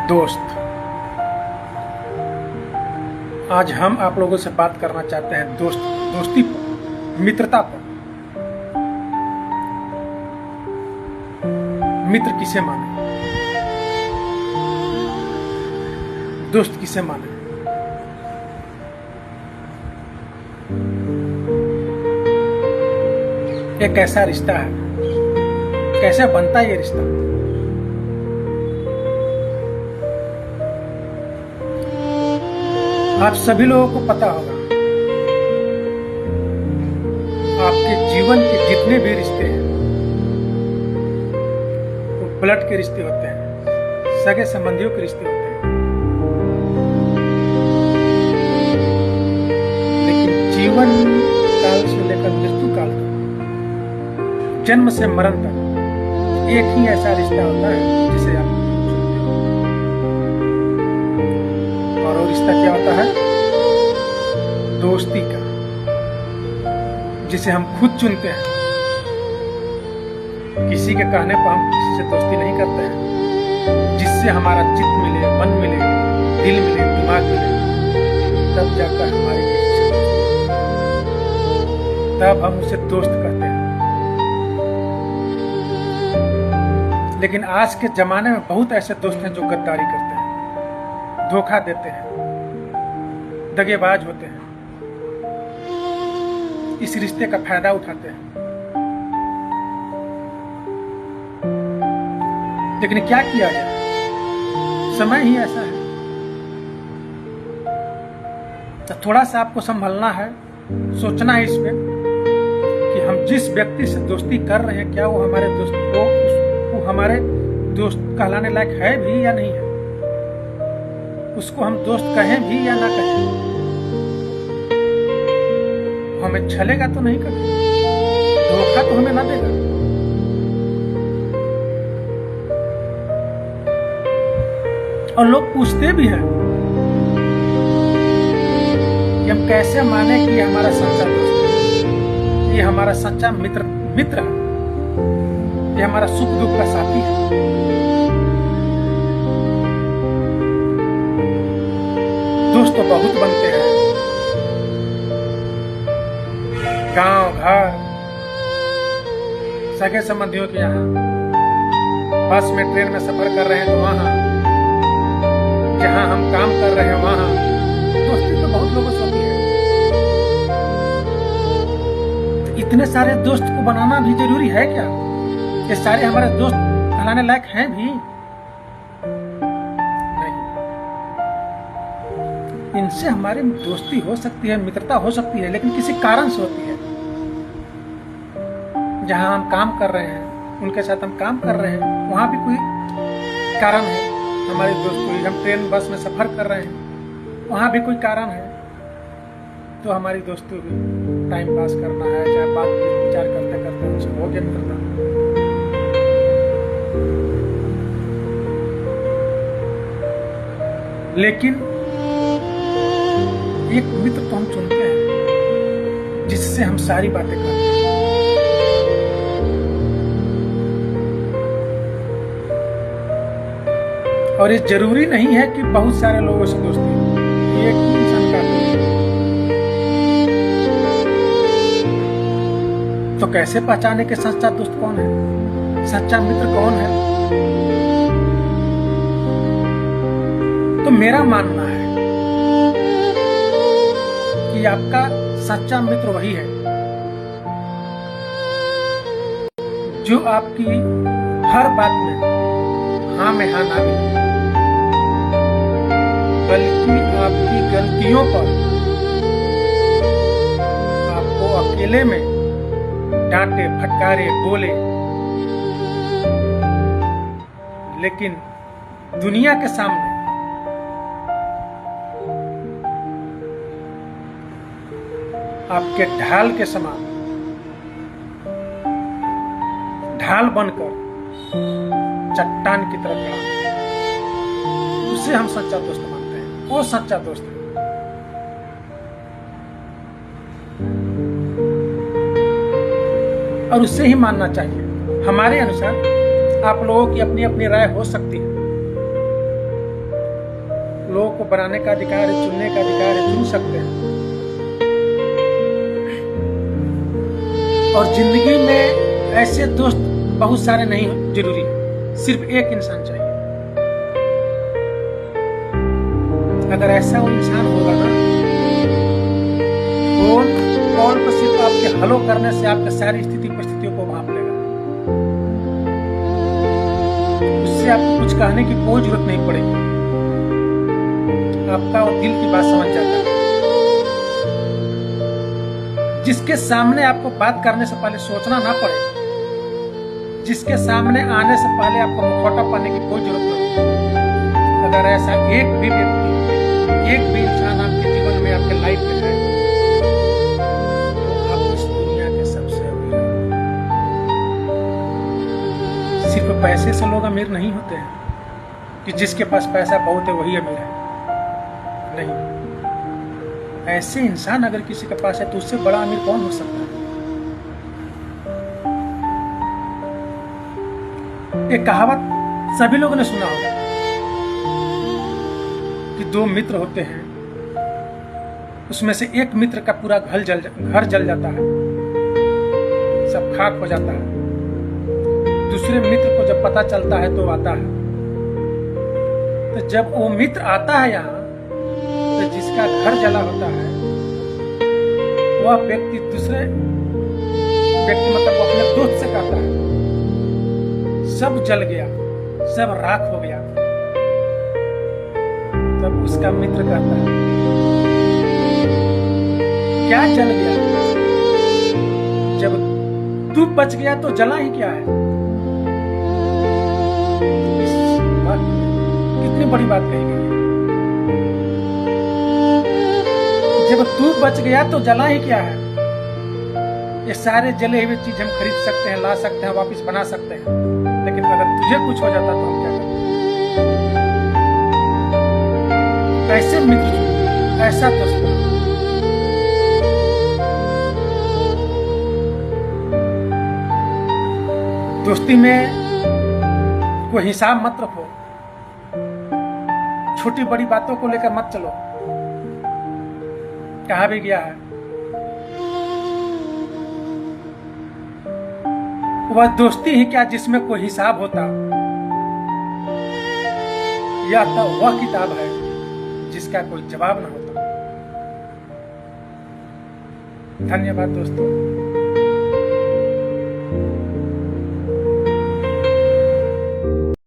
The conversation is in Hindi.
दोस्त। आज हम आप लोगों से बात करना चाहते हैं दोस्ती पर, मित्रता पर। मित्र किसे माने, दोस्त किसे माने? एक कैसा रिश्ता है, कैसे बनता है ये रिश्ता? आप सभी लोगों को पता होगा, आपके जीवन के जितने भी रिश्ते हैं वो ब्लड के रिश्ते होते हैं, सगे संबंधियों के रिश्ते होते हैं। लेकिन जीवन काल से लेकर मृत्यु काल तक, जन्म से मरण तक एक ही ऐसा रिश्ता होता है जिसे आप चुनते हो। और वो रिश्ता क्या होता है? दोस्ती का, जिसे हम खुद चुनते हैं। किसी के कहने पर हम किसी से दोस्ती नहीं करते हैं। जिससे हमारा चित्त मिले, मन मिले, दिल मिले, दिमाग मिले, तब जाकर हमारी किसी से दोस्ती, तब हम उसे दोस्त कहते हैं। लेकिन आज के जमाने में बहुत ऐसे दोस्त हैं जो गद्दारी करते हैं, धोखा देते हैं, दगेबाज होते हैं, इस रिश्ते का फायदा उठाते हैं। लेकिन क्या किया जाए, समय ही ऐसा है। तो थोड़ा सा आपको संभलना है, सोचना है इसमें कि हम जिस व्यक्ति से दोस्ती कर रहे हैं, क्या वो हमारे दोस्त वो हमारे दोस्त कहलाने लायक है भी या नहीं है? उसको हम दोस्त कहें भी या ना कहें? हमें छलेगा तो नहीं करेगा, धोखा तो हमें ना देगा। और लोग पूछते भी हैं कि हम कैसे माने कि ये हमारा सच्चा दोस्त है, ये हमारा सच्चा मित्र है, ये हमारा सुख दुख का साथी है। दोस्त तो बहुत बनते हैं, गांव घर, सगे संबंधियों के यहाँ, बस में ट्रेन में सफर कर रहे हैं तो वहां, जहां हम काम कर रहे हैं वहां, दोस्ती तो बहुत लोगों से होती है। तो इतने सारे दोस्त को बनाना भी जरूरी है क्या? ये सारे हमारे दोस्त कहलाने लायक हैं भी? नहीं। इनसे हमारी दोस्ती हो सकती है, मित्रता हो सकती है, लेकिन किसी कारण से होती है। जहां हम काम कर रहे हैं, उनके साथ हम काम कर रहे हैं, वहां भी कोई कारण है हमारी दोस्ती। हम ट्रेन बस में सफर कर रहे हैं, वहां भी कोई कारण है। तो हमारी दोस्ती भी टाइम पास करना है, चाहे बात विचार करते करते उनसे हो गया मित्रता। लेकिन एक मित्र तो हम चुनते हैं जिससे हम सारी बातें करते हैं। और ये जरूरी नहीं है कि बहुत सारे लोगों से दोस्ती हो, एक ही इंसान काफी है। तो कैसे पहचाने कि सच्चा दोस्त कौन है, सच्चा मित्र कौन है? तो मेरा मानना है कि आपका सच्चा मित्र वही है जो आपकी हर बात में हाँ में हाँ ना मिले, बल्कि आपकी गलतियों पर आपको अकेले में डांटे, फटकारे, बोले, लेकिन दुनिया के सामने आपके ढाल के समान, ढाल बनकर चट्टान की तरफ खड़ा, उसे हम सच्चा दोस्त मानते हैं। वो सच्चा दोस्त है। और उससे ही मानना चाहिए। हमारे अनुसार आप लोगों की अपनी अपनी राय हो सकती है, लोगों को बनाने का अधिकार है, चुनने का अधिकार है, चुन सकते हैं। और जिंदगी में ऐसे दोस्त बहुत सारे नहीं जरूरी, सिर्फ एक इंसान चाहिए। अगर ऐसा वो इंसान होगा ना, फोन कॉल पर सिर्फ आपके हेलो करने से आपके सारी स्थिति परिस्थितियों को भांप लेगा। उससे आपको कुछ कहने की कोई जरूरत नहीं पड़ेगी, आपका वो दिल की बात समझ जाता है। जिसके सामने आपको बात करने से पहले सोचना ना पड़े, जिसके सामने आने से पहले आपको मुखौटा पाने की कोई जरूरत नहीं। अगर ऐसा एक भी व्यक्ति, एक भी इंसान आपके जीवन में, आपके लाइफ में है, तो आप इस दुनिया के सबसे अमीर हैं। सिर्फ पैसे से लोग अमीर नहीं होते हैं कि जिसके पास पैसा बहुत है वही अमीर है, नहीं। ऐसे इंसान अगर किसी के पास है तो उससे बड़ा अमीर कौन हो सकता है? एक कहावत सभी लोगों ने सुना होगा कि दो मित्र होते हैं, उसमें से एक मित्र का पूरा घर जल जाता है, सब खाक हो जाता है। दूसरे मित्र को जब पता चलता है तो आता है। तो जब वो मित्र आता है यहाँ, तो जिसका घर जला होता है वह व्यक्ति दूसरे व्यक्ति मतलब वो अपने दोस्त से कहता है, सब जल गया, सब राख हो गया। तब उसका मित्र कहता है, क्या जल गया? जब तू बच गया तो जला ही क्या है? कितनी बड़ी बात कही गई है। जब तू बच गया तो जला ही क्या है? ये सारे जले हुए चीज हम खरीद सकते हैं, ला सकते हैं, वापस बना सकते हैं, लेकिन अगर तुझे कुछ हो जाता तो हम क्या करते? ऐसे मित्र, ऐसा दोस्त, दोस्ती में कोई हिसाब मत रखो, छोटी बड़ी बातों को लेकर मत चलो। कहा भी गया है, वह दोस्ती ही क्या जिसमें कोई हिसाब होता, या तो वह किताब है जिसका कोई जवाब न होता। धन्यवाद दोस्तों।